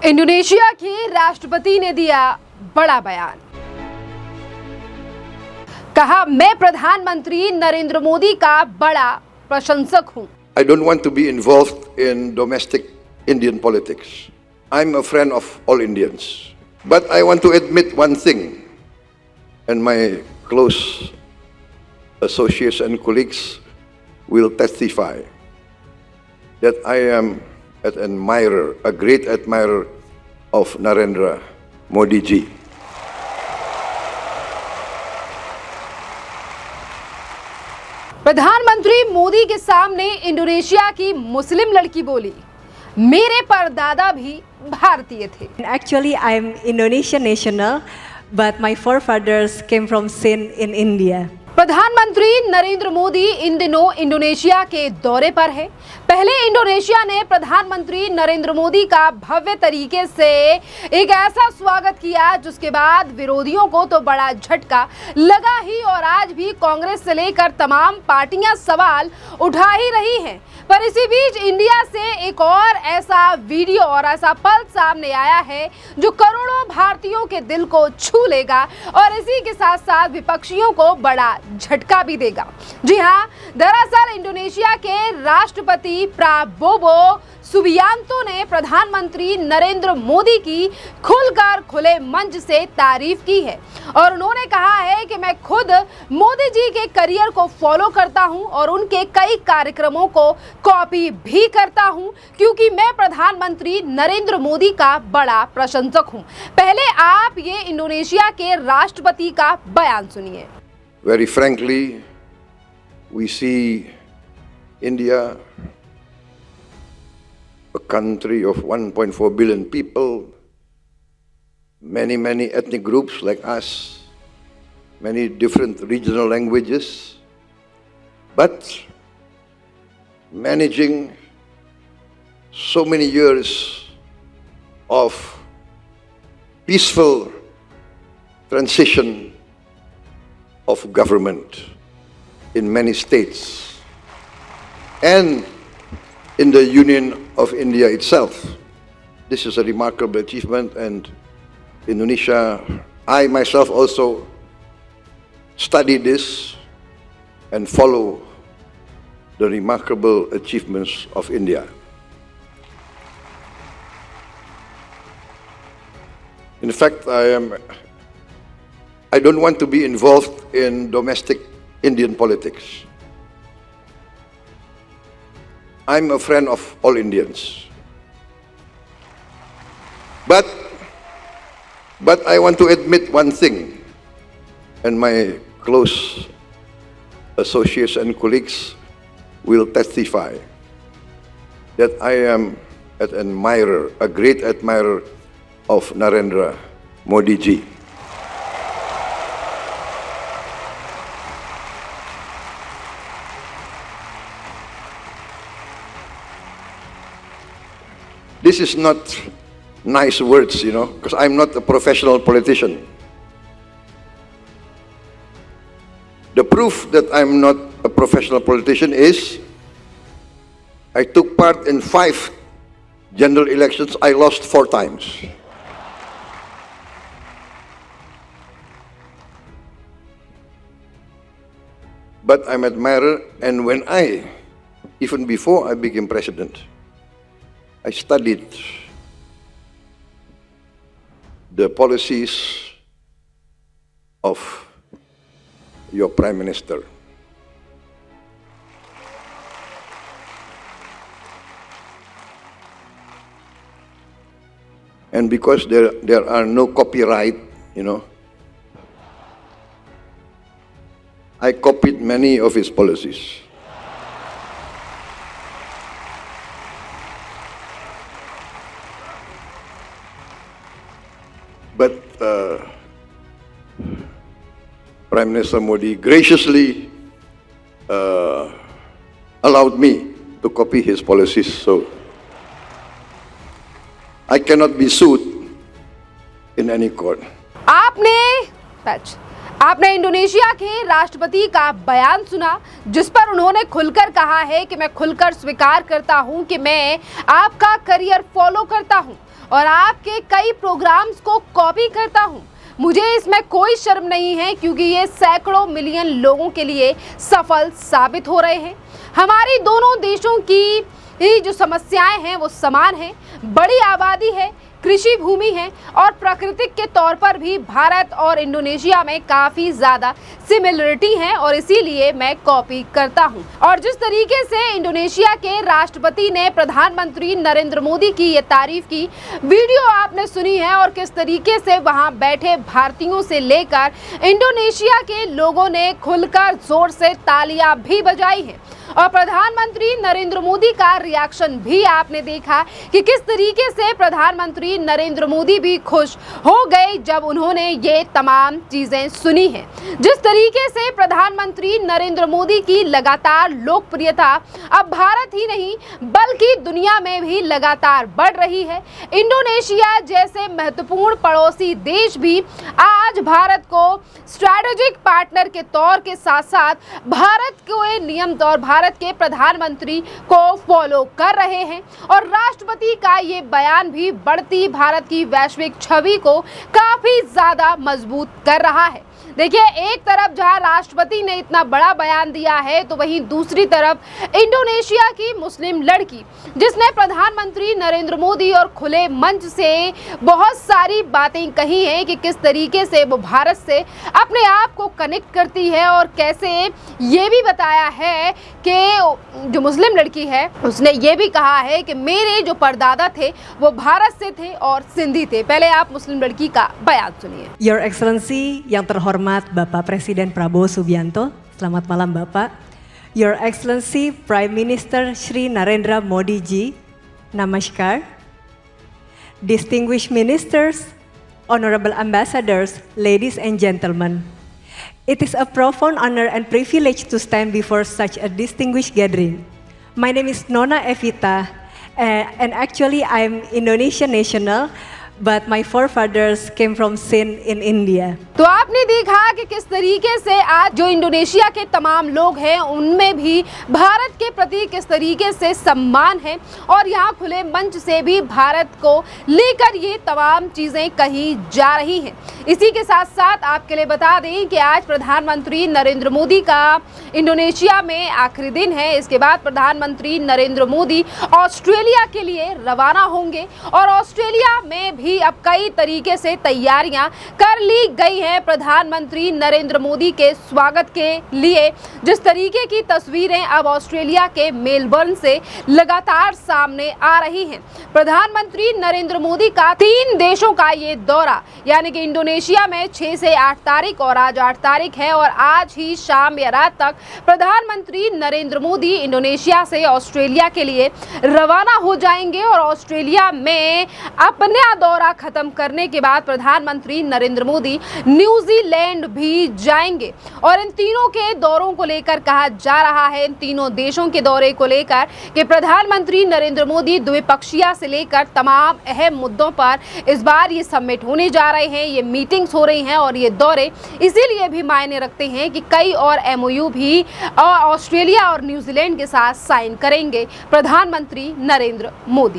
Indonesia के राष्ट्रपति ने दिया बड़ा बयान। कहा, मैं प्रधानमंत्री नरेंद्र मोदी का बड़ा प्रशंसक हूं। I don't want to be involved in domestic Indian politics. I'm a friend of all Indians. But I want to admit one thing, and my close associates and colleagues will testify that I am an admirer, a great admirer of Narendra Modi ji. प्रधानमंत्री मोदी के सामने Indonesia की मुस्लिम लड़की बोली, मेरे परदादा भी भारतीय थे। Actually, I'm Indonesian national, but my forefathers came from Sindh in India. प्रधानमंत्री नरेंद्र मोदी इन दिनों इंडोनेशिया के दौरे पर है। पहले इंडोनेशिया ने प्रधानमंत्री नरेंद्र मोदी का भव्य तरीके से एक ऐसा स्वागत किया जिसके बाद विरोधियों को तो बड़ा झटका लगा ही, और आज भी कांग्रेस से लेकर तमाम पार्टियां सवाल उठा ही रही हैं। पर इसी बीच इंडिया से एक और ऐसा वीडियो और ऐसा पल सामने आया है जो करोड़ों भारतीयों के दिल को छू लेगा और इसी के साथ साथ विपक्षियों को बड़ा झटका भी देगा। जी हां, दरअसल इंडोनेशिया के राष्ट्रपति प्राबोवो सुबियांतो ने प्रधानमंत्री नरेंद्र मोदी की खुलकर खुले मंच से तारीफ की है और उन्होंने कहा है कि मैं खुद मोदी जी के करियर को फॉलो करता हूं और उनके कई कार्यक्रमों को कॉपी भी करता हूं क्योंकि मैं प्रधानमंत्री नरेंद्र मोदी का बड़ा प्रशंसक हूं। पहले आप ये इंडोनेशिया के राष्ट्रपति का बयान सुनिए। Very frankly, we see India, a country of 1.4 billion people, many ethnic groups like us, many different regional languages, but managing so many years of peaceful transition of government in many states and in the Union of India itself. This is a remarkable achievement, and Indonesia, I myself also study this and follow the remarkable achievements of India. In fact, I don't want to be involved in domestic Indian politics. I'm a friend of all Indians. But I want to admit one thing, and my close associates and colleagues will testify that I am an admirer, a great admirer of Narendra Modi ji. This is not nice words, because I'm not a professional politician. The proof that I'm not a professional politician is I took part in 5 general elections. I lost 4 times. But I'm an admirer, and even before I became president, I studied the policies of your Prime Minister. And because there are no copyright, I copied many of his policies. But Prime Minister Modi graciously allowed me to copy his policies, so I cannot be sued in any court. आपने Indonesia के राष्ट्रपति का बयान सुना जिस पर उन्होंने खुलकर कहा है कि मैं खुलकर स्वीकार करता हूं कि मैं आपका करियर फॉलो करता हूं और आपके कई प्रोग्राम्स को कॉपी करता हूं। मुझे इसमें कोई शर्म नहीं है क्योंकि ये सैकड़ों मिलियन लोगों के लिए सफल साबित हो रहे हैं। हमारी दोनों देशों की जो समस्याएं हैं वो समान हैं। बड़ी आबादी है, कृषि भूमि है और प्राकृतिक के तौर पर भी भारत और इंडोनेशिया में काफ़ी ज़्यादा सिमिलरिटी है और इसीलिए मैं कॉपी करता हूं। और जिस तरीके से इंडोनेशिया के राष्ट्रपति ने प्रधानमंत्री नरेंद्र मोदी की ये तारीफ की, वीडियो आपने सुनी है और किस तरीके से वहां बैठे भारतीयों से लेकर इंडोनेशिया के लोगों ने खुलकर जोर से तालियां भी बजाई हैं। और प्रधानमंत्री नरेंद्र मोदी का रिएक्शन भी आपने देखा कि किस तरीके से प्रधानमंत्री नरेंद्र मोदी भी खुश हो गए जब उन्होंने ये तमाम चीजें सुनी हैं। जिस तरीके से प्रधानमंत्री नरेंद्र मोदी की लगातार लोकप्रियता अब भारत ही नहीं बल्कि दुनिया में भी लगातार बढ़ रही है। इंडोनेशिया जैसे महत्वपूर्ण पड़ोसी देश भी आज भारत को स्ट्रैटेजिक पार्टनर के तौर के साथ साथ भारत के नियम और भारत के प्रधानमंत्री को फॉलो कर रहे हैं। और राष्ट्रपति का ये बयान भी बढ़ती भारत की वैश्विक छवि को काफी ज्यादा मजबूत कर रहा है। देखिए, एक तरफ जहां राष्ट्रपति ने इतना बड़ा बयान दिया है तो वहीं दूसरी तरफ इंडोनेशिया की मुस्लिम लड़की जिसने प्रधानमंत्री नरेंद्र मोदी और खुले मंच से बहुत सारी बातें कही हैं कि किस तरीके से वो भारत से अपने आप को कनेक्ट करती है और कैसे ये भी बताया है कि जो मुस्लिम लड़की है उसने ये भी कहा है कि मेरे जो परदादा थे वो भारत से थे और सिंधी थे। पहले आप मुस्लिम लड़की का बयान सुनिए। Your Excellency yang terhormat Bapak Presiden Prabowo Subianto, selamat malam Bapak. Your Excellency Prime Minister Shri Narendra Modi Ji, namaskar. Distinguished ministers, honorable ambassadors, ladies and gentlemen. It is a profound honor and privilege to stand before such a distinguished gathering. My name is Nona Evita, and actually I'm Indonesian national, but my forefathers came from Sindh in India. तो आपने देखा कि किस तरीके से आज जो Indonesia के तमाम लोग हैं उनमें भी भारत के प्रति किस तरीके से सम्मान है और यहाँ खुले मंच से भी भारत को लेकर ये तमाम चीज़ें कही जा रही हैं। इसी के साथ साथ आपके लिए बता दें कि आज प्रधानमंत्री नरेंद्र मोदी का इंडोनेशिया में आखिरी दिन है। इसके बाद प्रधानमंत्री नरेंद्र मोदी ऑस्ट्रेलिया के लिए रवाना होंगे और ऑस्ट्रेलिया में भी अब कई तरीके से तैयारियां कर ली गई हैं प्रधानमंत्री नरेंद्र मोदी के स्वागत के लिए। जिस तरीके की तस्वीरें अब ऑस्ट्रेलिया के मेलबर्न से लगातार सामने आ रही हैं। प्रधानमंत्री नरेंद्र मोदी का 3 देशों का ये दौरा यानी कि इंडोनेशिया में 6 से 8 तारीख और आज 8 तारीख है और आज ही शाम या रात तक प्रधानमंत्री नरेंद्र मोदी इंडोनेशिया से ऑस्ट्रेलिया के लिए रवाना हो जाएंगे और ऑस्ट्रेलिया में अपना दौरा खत्म करने के बाद प्रधानमंत्री नरेंद्र मोदी न्यूजीलैंड भी जाएंगे। और इन तीनों के दौरों को लेकर कहा जा रहा है, इन तीनों देशों के दौरे को लेकर कि प्रधानमंत्री नरेंद्र मोदी द्विपक्षीय से लेकर तमाम अहम मुद्दों पर इस बार ये समिट होने जा रहे हैं, ये मीटिंग्स हो रही हैं और ये दौरे इसीलिए भी मायने रखते हैं कि कई और MOU भी ऑस्ट्रेलिया और न्यूजीलैंड के साथ साइन करेंगे प्रधानमंत्री नरेंद्र मोदी।